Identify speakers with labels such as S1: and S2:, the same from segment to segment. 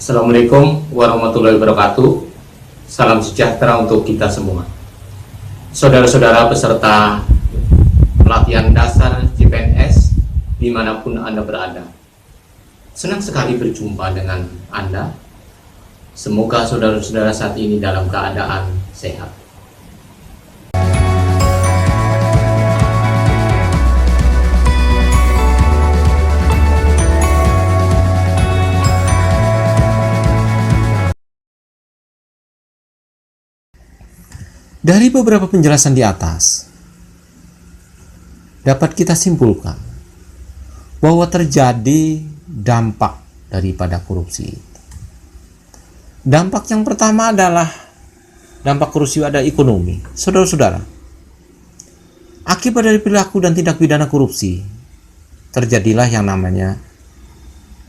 S1: Assalamualaikum warahmatullahi wabarakatuh. Salam sejahtera untuk kita semua. Saudara-saudara peserta pelatihan dasar CPNS dimanapun Anda berada. Senang sekali berjumpa dengan Anda. Semoga saudara-saudara saat ini dalam keadaan sehat. Dari beberapa penjelasan di atas, dapat kita simpulkan bahwa terjadi dampak daripada korupsi. Dampak yang pertama adalah dampak korupsi ada ekonomi. Saudara-saudara, akibat dari perilaku dan tindak pidana korupsi, terjadilah yang namanya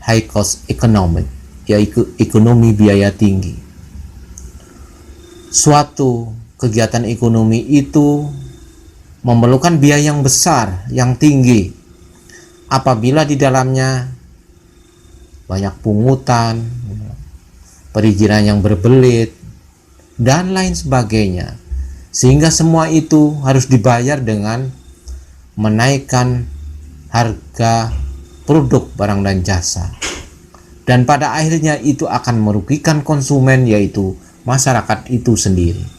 S1: high cost economic, yaitu ekonomi biaya tinggi. Suatu kegiatan ekonomi itu memerlukan biaya yang besar, yang tinggi. Apabila di dalamnya banyak pungutan, perizinan yang berbelit, dan lain sebagainya. Sehingga semua itu harus dibayar dengan menaikkan harga produk, barang, dan jasa. Dan pada akhirnya itu akan merugikan konsumen, yaitu masyarakat itu sendiri.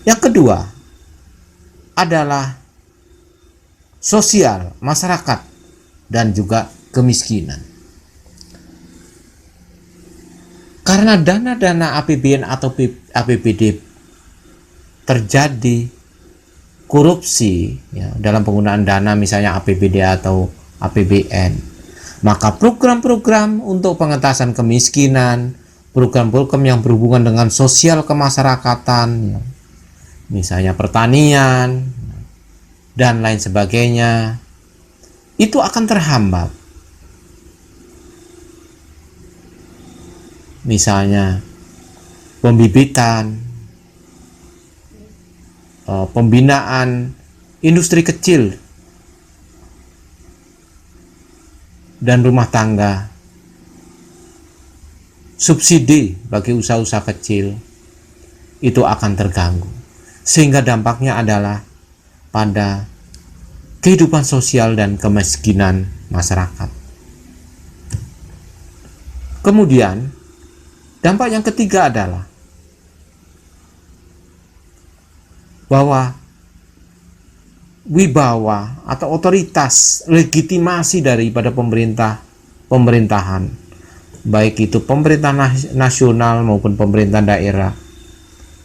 S1: Yang kedua adalah sosial masyarakat dan juga kemiskinan. Karena dana-dana APBN atau APBD terjadi korupsi ya, dalam penggunaan dana misalnya APBD atau APBN, maka program-program untuk pengentasan kemiskinan, program-program yang berhubungan dengan sosial kemasyarakatan ya, misalnya pertanian dan lain sebagainya, itu akan terhambat. Misalnya pembibitan, pembinaan industri kecil dan rumah tangga, subsidi bagi usaha-usaha kecil, itu akan terganggu. Sehingga dampaknya adalah pada kehidupan sosial dan kemiskinan masyarakat. Kemudian, dampak yang ketiga adalah bahwa wibawa atau otoritas, legitimasi daripada pemerintahan, baik itu pemerintah nasional maupun pemerintah daerah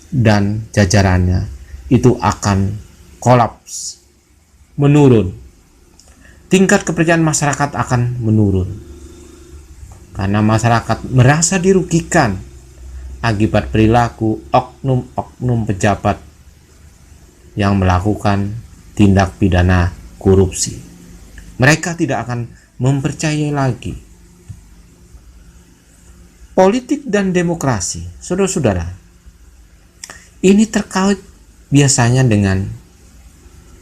S1: dan jajarannya, itu akan kolaps, menurun. Tingkat kepercayaan masyarakat akan menurun karena masyarakat merasa dirugikan akibat perilaku oknum-oknum pejabat yang melakukan tindak pidana korupsi. Mereka tidak akan mempercayai lagi. Politik dan demokrasi, saudara-saudara, ini terkait biasanya dengan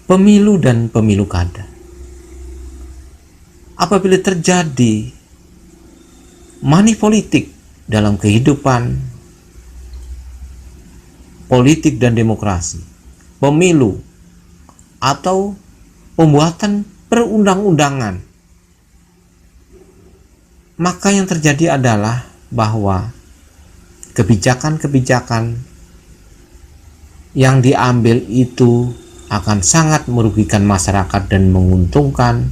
S1: pemilu dan pemilu kada. Apabila terjadi money politik dalam kehidupan politik dan demokrasi, pemilu atau pembuatan perundang-undangan, maka yang terjadi adalah bahwa kebijakan-kebijakan yang diambil itu akan sangat merugikan masyarakat dan menguntungkan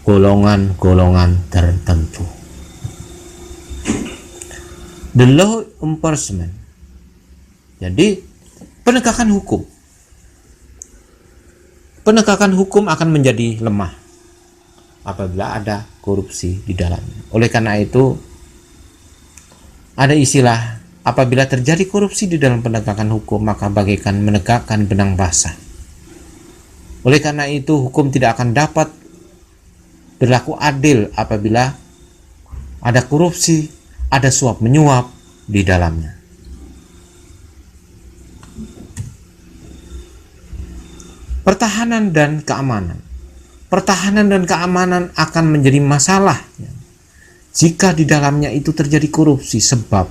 S1: golongan-golongan tertentu. The law enforcement, jadi penegakan hukum akan menjadi lemah apabila ada korupsi di dalamnya. Oleh karena itu ada istilah, apabila terjadi korupsi di dalam penegakan hukum, maka bagaikan menegakkan benang basah. Oleh karena itu, hukum tidak akan dapat berlaku adil apabila ada korupsi, ada suap menyuap di dalamnya. Pertahanan dan keamanan. Pertahanan dan keamanan akan menjadi masalah jika di dalamnya itu terjadi korupsi, sebab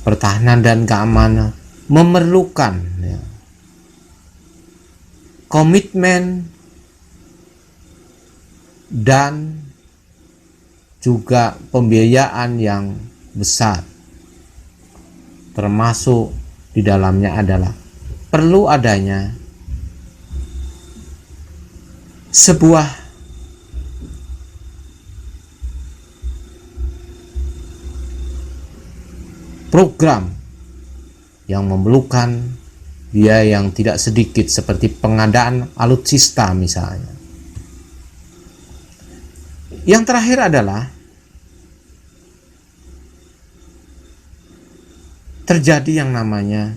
S1: pertahanan dan keamanan memerlukan komitmen dan juga pembiayaan yang besar, termasuk di dalamnya adalah perlu adanya sebuah program yang memerlukan biaya yang tidak sedikit, seperti pengadaan alutsista misalnya. Yang terakhir adalah terjadi yang namanya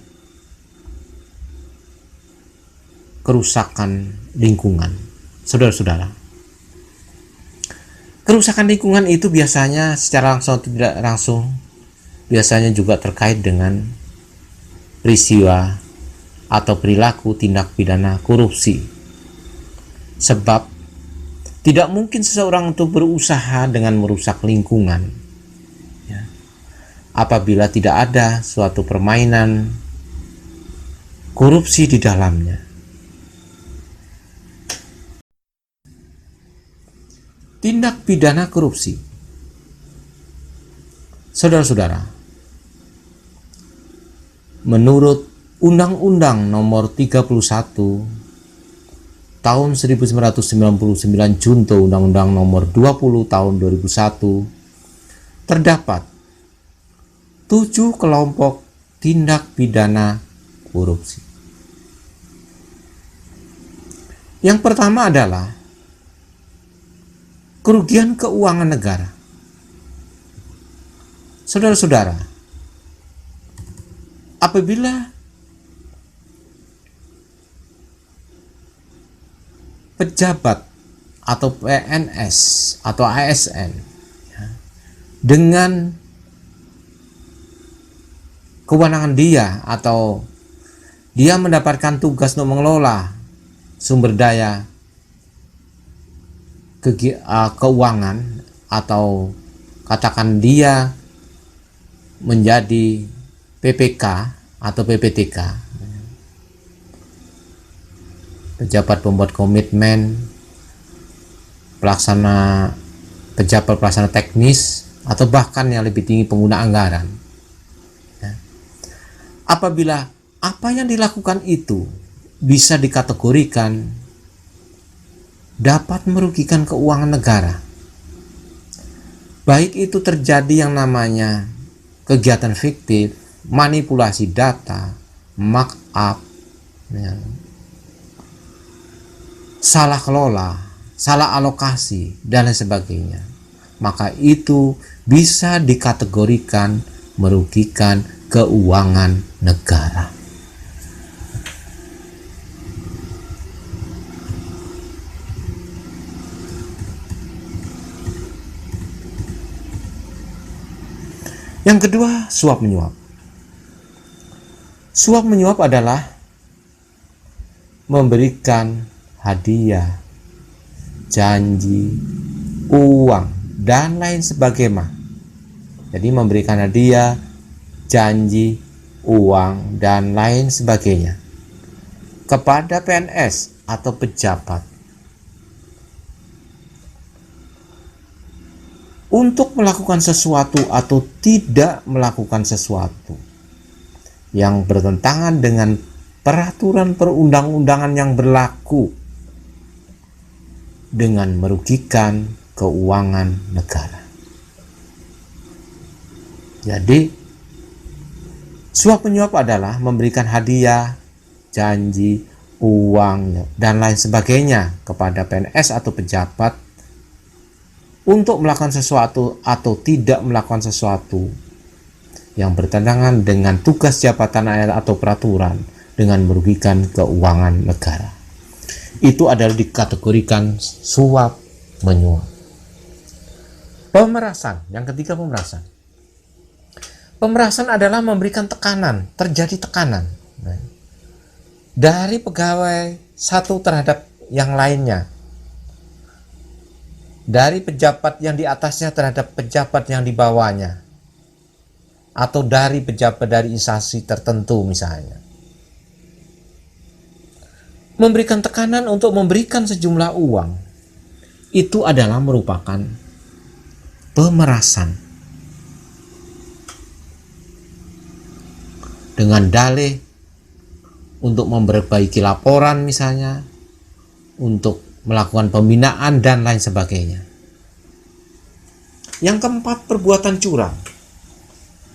S1: kerusakan lingkungan. Saudara-saudara, kerusakan lingkungan itu biasanya secara langsung atau tidak langsung biasanya juga terkait dengan peristiwa atau perilaku tindak pidana korupsi. Sebab tidak mungkin seseorang untuk berusaha dengan merusak lingkungan apabila tidak ada suatu permainan korupsi di dalamnya. Tindak pidana korupsi, saudara-saudara, menurut Undang-Undang Nomor 31 Tahun 1999 Junto Undang-Undang Nomor 20 Tahun 2001, terdapat 7 kelompok tindak pidana korupsi. Yang pertama adalah kerugian keuangan negara. Saudara-saudara, apabila pejabat atau PNS atau ASN dengan kewenangan dia atau dia mendapatkan tugas untuk mengelola sumber daya keuangan, atau katakan dia menjadi PPK atau PPTK, pejabat pembuat komitmen, pejabat pelaksana teknis, atau bahkan yang lebih tinggi pengguna anggaran. Apabila apa yang dilakukan itu bisa dikategorikan dapat merugikan keuangan negara, baik itu terjadi yang namanya kegiatan fiktif, manipulasi data, markup, salah kelola, salah alokasi, dan lain sebagainya, maka itu bisa dikategorikan merugikan keuangan negara. Yang kedua, suap menyuap. Suap menyuap adalah memberikan hadiah, janji, uang, dan lain sebagainya. Jadi memberikan hadiah, janji, uang, dan lain sebagainya kepada PNS atau pejabat untuk melakukan sesuatu atau tidak melakukan sesuatu yang bertentangan dengan peraturan perundang-undangan yang berlaku dengan merugikan keuangan negara. Jadi suap menyuap adalah memberikan hadiah, janji, uang, dan lain sebagainya kepada PNS atau pejabat untuk melakukan sesuatu atau tidak melakukan sesuatu yang bertentangan dengan tugas jabatan atau peraturan dengan merugikan keuangan negara. Itu adalah dikategorikan suap menyuap. Pemerasan, yang ketiga pemerasan. Pemerasan adalah memberikan tekanan, terjadi tekanan dari pegawai satu terhadap yang lainnya dari pejabat yang di atasnya terhadap pejabat yang di bawahnya, atau dari pejabat dari instansi tertentu misalnya. Memberikan tekanan untuk memberikan sejumlah uang, itu adalah merupakan pemerasan. Dengan dalih untuk memperbaiki laporan misalnya, untuk melakukan pembinaan dan lain sebagainya. Yang keempat, perbuatan curang.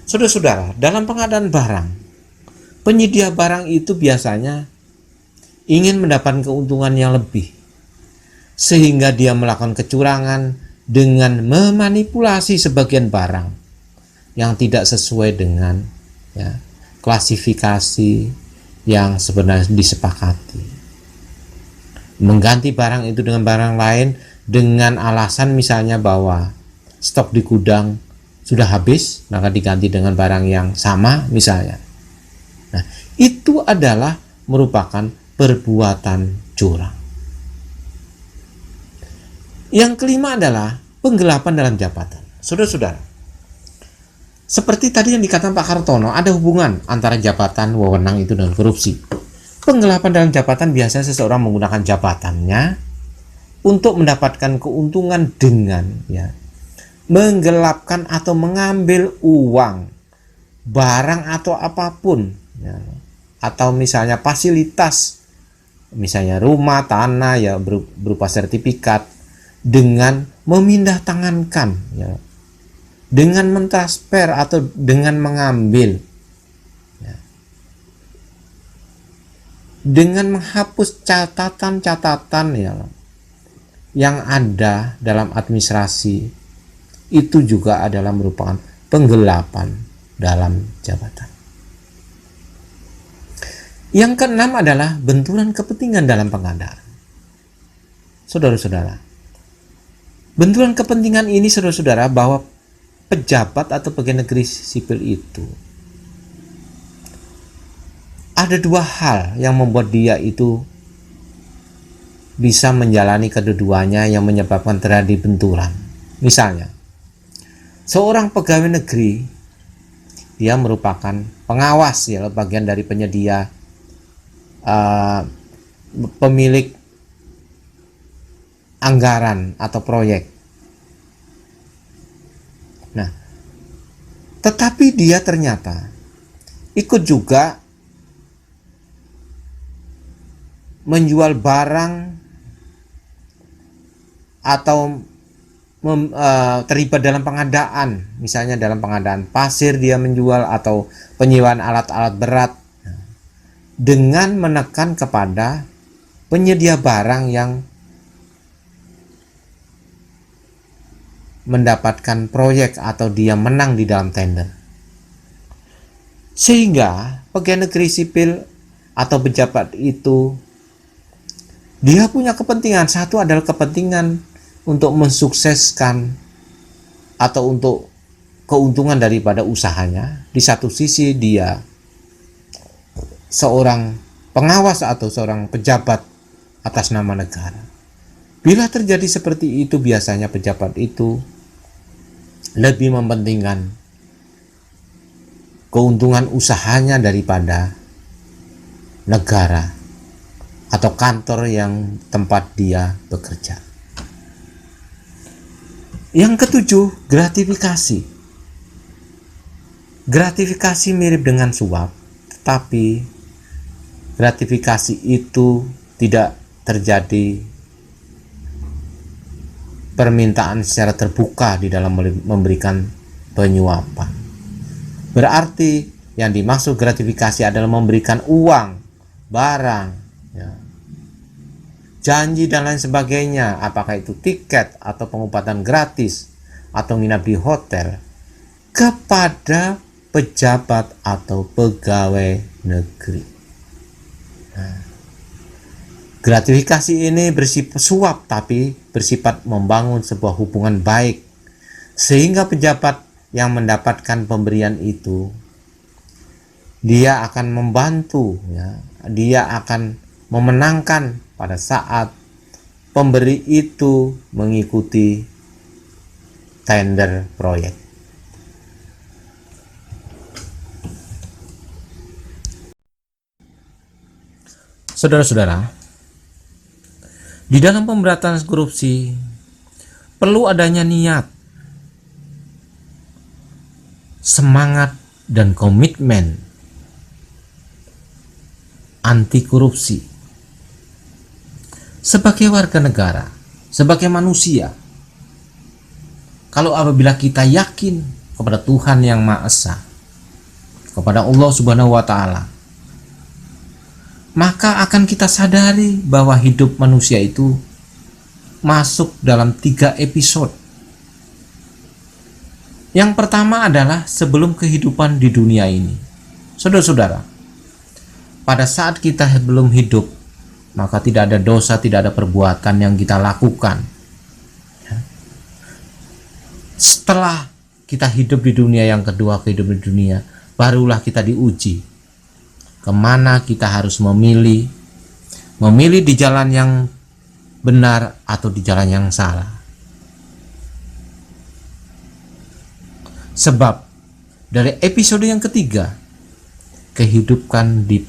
S1: Saudara-saudara, dalam pengadaan barang, penyedia barang itu biasanya ingin mendapatkan keuntungan yang lebih, sehingga dia melakukan kecurangan dengan memanipulasi sebagian barang yang tidak sesuai dengan klasifikasi yang sebenarnya disepakati. Mengganti barang itu dengan barang lain dengan alasan misalnya bahwa stok di gudang sudah habis, maka diganti dengan barang yang sama misalnya. Nah, itu adalah merupakan perbuatan curang. Yang kelima adalah penggelapan dalam jabatan. Saudara-saudara, seperti tadi yang dikatakan Pak Kartono, ada hubungan antara jabatan wewenang itu dengan korupsi. Penggelapan dalam jabatan biasanya seseorang menggunakan jabatannya untuk mendapatkan keuntungan dengan menggelapkan atau mengambil uang, barang atau apapun, atau misalnya fasilitas, misalnya rumah, tanah berupa sertifikat, dengan memindah tangankan, dengan mentransfer atau dengan mengambil, dengan menghapus catatan-catatan yang ada dalam administrasi, itu juga adalah merupakan penggelapan dalam jabatan. Yang keenam adalah benturan kepentingan dalam pengadaan. Saudara-saudara, benturan kepentingan ini, saudara-saudara, bahwa pejabat atau pegawai negeri sipil itu ada dua hal yang membuat dia itu bisa menjalani kedua-duanya yang menyebabkan terjadi benturan. Misalnya, seorang pegawai negeri, dia merupakan pengawas, bagian dari penyedia, pemilik anggaran atau proyek. Nah, tetapi dia ternyata ikut juga menjual barang atau terlibat dalam pengadaan, misalnya dalam pengadaan pasir dia menjual, atau penyewaan alat-alat berat, dengan menekan kepada penyedia barang yang mendapatkan proyek atau dia menang di dalam tender. Sehingga pegawai negeri sipil atau pejabat itu, dia punya kepentingan. Satu adalah kepentingan untuk mensukseskan atau untuk keuntungan daripada usahanya. Di satu sisi dia seorang pengawas atau seorang pejabat atas nama negara. Bila terjadi seperti itu, biasanya pejabat itu lebih mementingkan keuntungan usahanya daripada negara atau kantor yang tempat dia bekerja. Yang ketujuh, gratifikasi. Gratifikasi mirip dengan suap, tetapi gratifikasi itu tidak terjadi permintaan secara terbuka di dalam memberikan penyuapan. Berarti yang dimaksud gratifikasi adalah memberikan uang, barang, janji dan lain sebagainya, apakah itu tiket atau pengobatan gratis atau nginap di hotel, kepada pejabat atau pegawai negeri. Gratifikasi ini bersifat suap, tapi bersifat membangun sebuah hubungan baik, sehingga pejabat yang mendapatkan pemberian itu, dia akan membantu, dia akan memenangkan pada saat pemberi itu mengikuti tender proyek. Saudara-saudara, di dalam pemberantasan korupsi perlu adanya niat, semangat, dan komitmen anti korupsi. Sebagai warga negara, sebagai manusia, kalau apabila kita yakin kepada Tuhan yang Maha Esa, kepada Allah Subhanahu wa Ta'ala, maka akan kita sadari bahwa hidup manusia itu masuk dalam 3 episode. Yang pertama adalah sebelum kehidupan di dunia ini. Saudara-saudara, pada saat kita belum hidup, maka tidak ada dosa, tidak ada perbuatan yang kita lakukan. Setelah kita hidup di dunia yang kedua, kehidupan di dunia, barulah kita diuji. Kemana kita harus memilih di jalan yang benar atau di jalan yang salah. Sebab dari episode yang ketiga, kehidupan di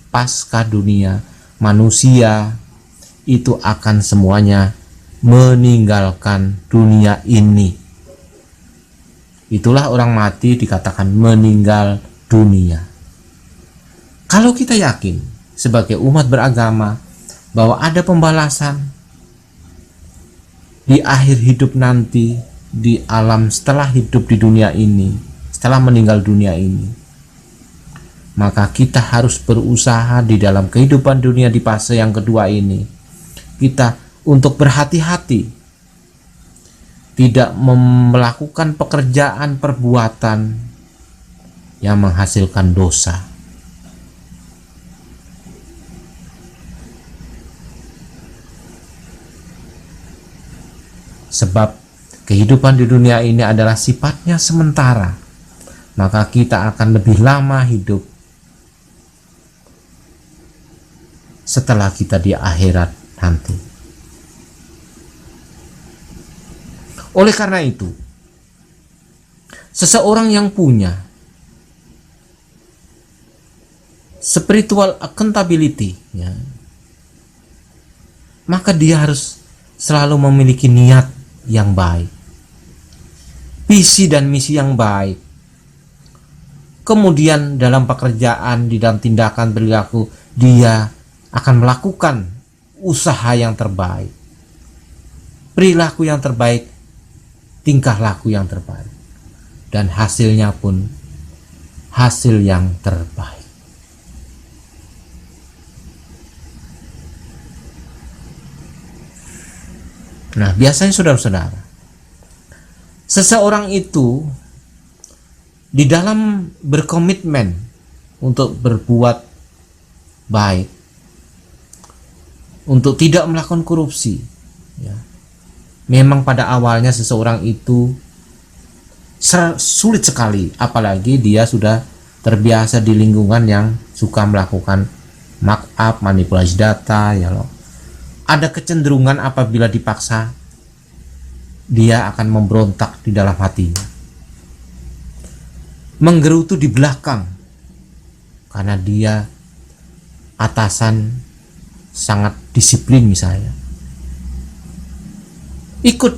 S1: pasca dunia, manusia itu akan semuanya meninggalkan dunia ini. Itulah orang mati dikatakan meninggal dunia. Kalau kita yakin sebagai umat beragama bahwa ada pembalasan di akhir hidup nanti, di alam setelah hidup di dunia ini, setelah meninggal dunia ini, maka kita harus berusaha di dalam kehidupan dunia di fase yang kedua ini, kita untuk berhati-hati, tidak melakukan pekerjaan perbuatan yang menghasilkan dosa. Sebab kehidupan di dunia ini adalah sifatnya sementara, maka kita akan lebih lama hidup setelah kita di akhirat nanti. Oleh karena itu, seseorang yang punya spiritual accountability, ya, maka dia harus selalu memiliki niat yang baik, visi dan misi yang baik. Kemudian dalam pekerjaan, di dalam tindakan perilaku, dia akan melakukan usaha yang terbaik, perilaku yang terbaik, tingkah laku yang terbaik, dan hasilnya pun hasil yang terbaik. Nah, biasanya saudara-saudara, seseorang itu di dalam berkomitmen untuk berbuat baik, untuk tidak melakukan korupsi, ya, memang pada awalnya seseorang itu sulit sekali, apalagi dia sudah terbiasa di lingkungan yang suka melakukan markup, manipulasi data, ya loh. Ada kecenderungan apabila dipaksa, dia akan memberontak di dalam hatinya, menggerutu di belakang, karena dia atasan sangat disiplin misalnya, ikut,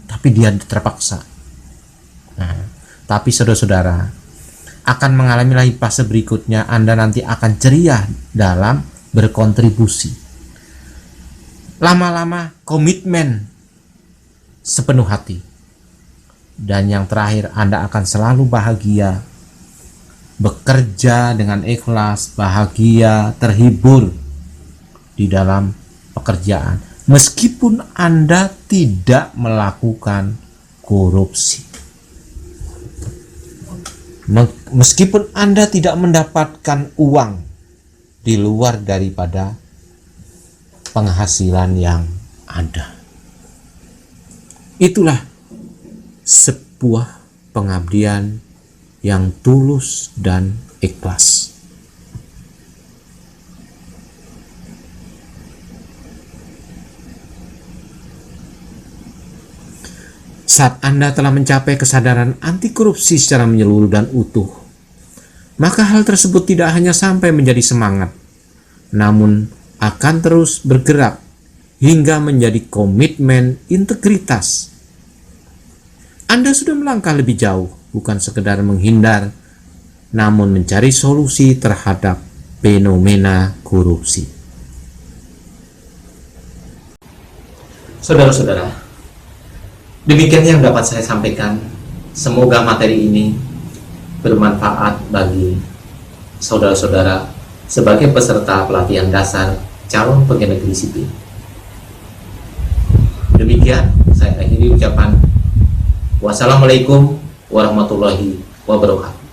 S1: tapi dia terpaksa. Nah, tapi saudara-saudara akan mengalami lagi fase berikutnya. Anda nanti akan ceria dalam berkontribusi. Lama-lama komitmen sepenuh hati. Dan yang terakhir, Anda akan selalu bahagia, bekerja dengan ikhlas, bahagia, terhibur di dalam pekerjaan, meskipun Anda tidak melakukan korupsi. Meskipun Anda tidak mendapatkan uang di luar daripada penghasilan yang ada. Itulah sebuah pengabdian yang tulus dan ikhlas. Saat Anda telah mencapai kesadaran anti korupsi secara menyeluruh dan utuh, maka hal tersebut tidak hanya sampai menjadi semangat, namun akan terus bergerak hingga menjadi komitmen integritas. Anda sudah melangkah lebih jauh, bukan sekedar menghindar, namun mencari solusi terhadap fenomena korupsi. Saudara-saudara, demikian yang dapat saya sampaikan. Semoga materi ini bermanfaat bagi saudara-saudara sebagai peserta pelatihan dasar calon pegawai negeri sipil. Demikian saya akhiri ucapan. Wassalamualaikum warahmatullahi wabarakatuh.